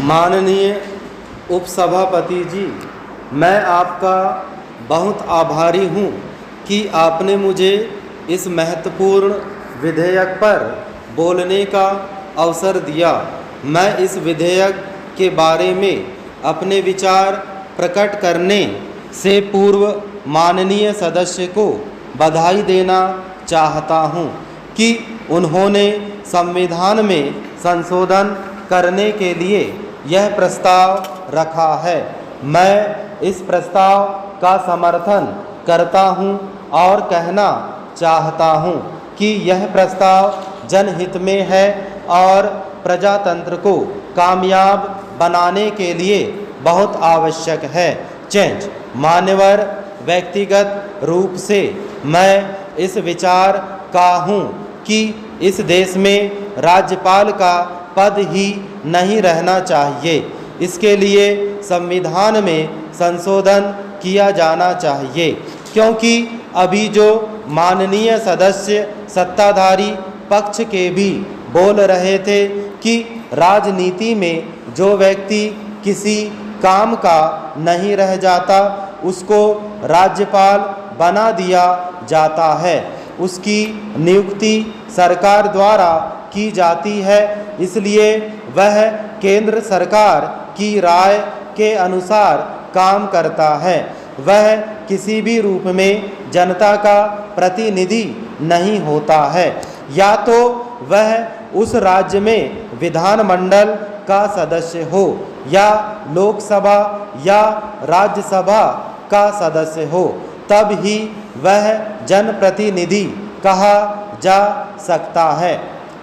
माननीय उपसभापति जी, मैं आपका बहुत आभारी हूँ कि आपने मुझे इस महत्वपूर्ण विधेयक पर बोलने का अवसर दिया। मैं इस विधेयक के बारे में अपने विचार प्रकट करने से पूर्व माननीय सदस्य को बधाई देना चाहता हूँ कि उन्होंने संविधान में संशोधन करने के लिए यह प्रस्ताव रखा है। मैं इस प्रस्ताव का समर्थन करता हूं और कहना चाहता हूं कि यह प्रस्ताव जनहित में है और प्रजातंत्र को कामयाब बनाने के लिए बहुत आवश्यक है। चेंज मान्यवर, व्यक्तिगत रूप से मैं इस विचार का हूं कि इस देश में राज्यपाल का पद ही नहीं रहना चाहिए। इसके लिए संविधान में संशोधन किया जाना चाहिए, क्योंकि अभी जो माननीय सदस्य सत्ताधारी पक्ष के भी बोल रहे थे कि राजनीति में जो व्यक्ति किसी काम का नहीं रह जाता उसको राज्यपाल बना दिया जाता है, उसकी नियुक्ति सरकार द्वारा की जाती है। इसलिए वह केंद्र सरकार की राय के अनुसार काम करता है। वह किसी भी रूप में जनता का प्रतिनिधि नहीं होता है। या तो वह उस राज्य में विधानमंडल का सदस्य हो या लोकसभा या राज्यसभा का सदस्य हो, तब ही वह जनप्रतिनिधि कहा जा सकता है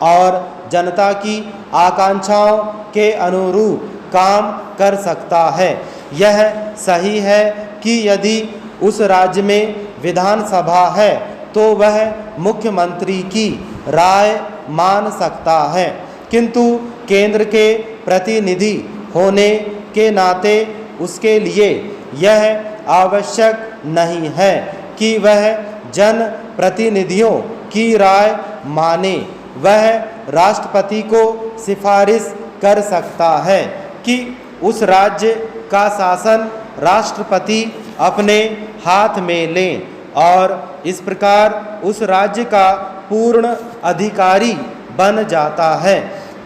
और जनता की आकांक्षाओं के अनुरूप काम कर सकता है। यह सही है कि यदि उस राज्य में विधानसभा है तो वह मुख्यमंत्री की राय मान सकता है, किंतु केंद्र के प्रतिनिधि होने के नाते उसके लिए यह आवश्यक नहीं है कि वह जन प्रतिनिधियों की राय माने। वह राष्ट्रपति को सिफारिश कर सकता है कि उस राज्य का शासन राष्ट्रपति अपने हाथ में लें और इस प्रकार उस राज्य का पूर्ण अधिकारी बन जाता है।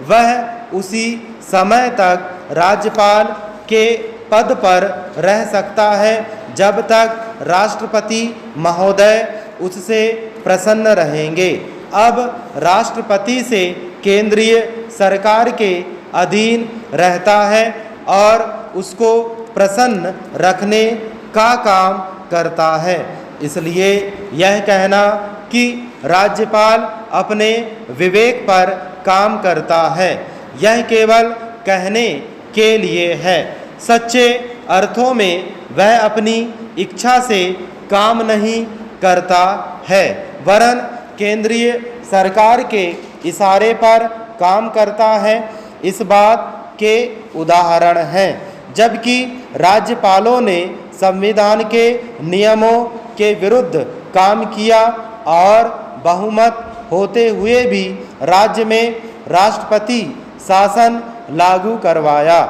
वह उसी समय तक राज्यपाल के पद पर रह सकता है जब तक राष्ट्रपति महोदय उससे प्रसन्न रहेंगे। अब राष्ट्रपति से केंद्रीय सरकार के अधीन रहता है और उसको प्रसन्न रखने का काम करता है। इसलिए यह कहना कि राज्यपाल अपने विवेक पर काम करता है, यह केवल कहने के लिए है। सच्चे अर्थों में वह अपनी इच्छा से काम नहीं करता है, वरन केंद्रीय सरकार के इशारे पर काम करता है। इस बात के उदाहरण हैं जबकि राज्यपालों ने संविधान के नियमों के विरुद्ध काम किया और बहुमत होते हुए भी राज्य में राष्ट्रपति शासन लागू करवाया।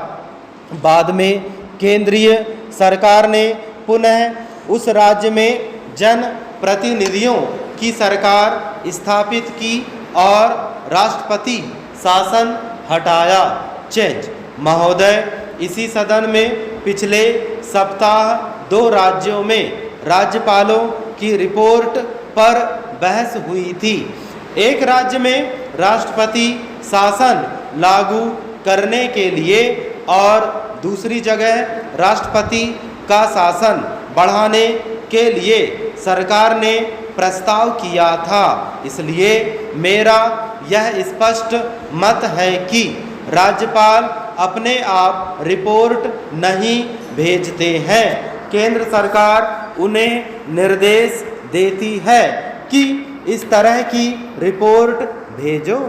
बाद में केंद्रीय सरकार ने पुनः उस राज्य में जन प्रतिनिधियों की सरकार स्थापित की और राष्ट्रपति शासन हटाया। चेंज महोदय, इसी सदन में पिछले सप्ताह 2 राज्यों में राज्यपालों की रिपोर्ट पर बहस हुई थी। एक राज्य में राष्ट्रपति शासन लागू करने के लिए और दूसरी जगह राष्ट्रपति का शासन बढ़ाने के लिए सरकार ने प्रस्ताव किया था। इसलिए मेरा यह स्पष्ट मत है कि राज्यपाल अपने आप रिपोर्ट नहीं भेजते हैं। केंद्र सरकार उन्हें निर्देश देती है कि इस तरह की रिपोर्ट भेजो।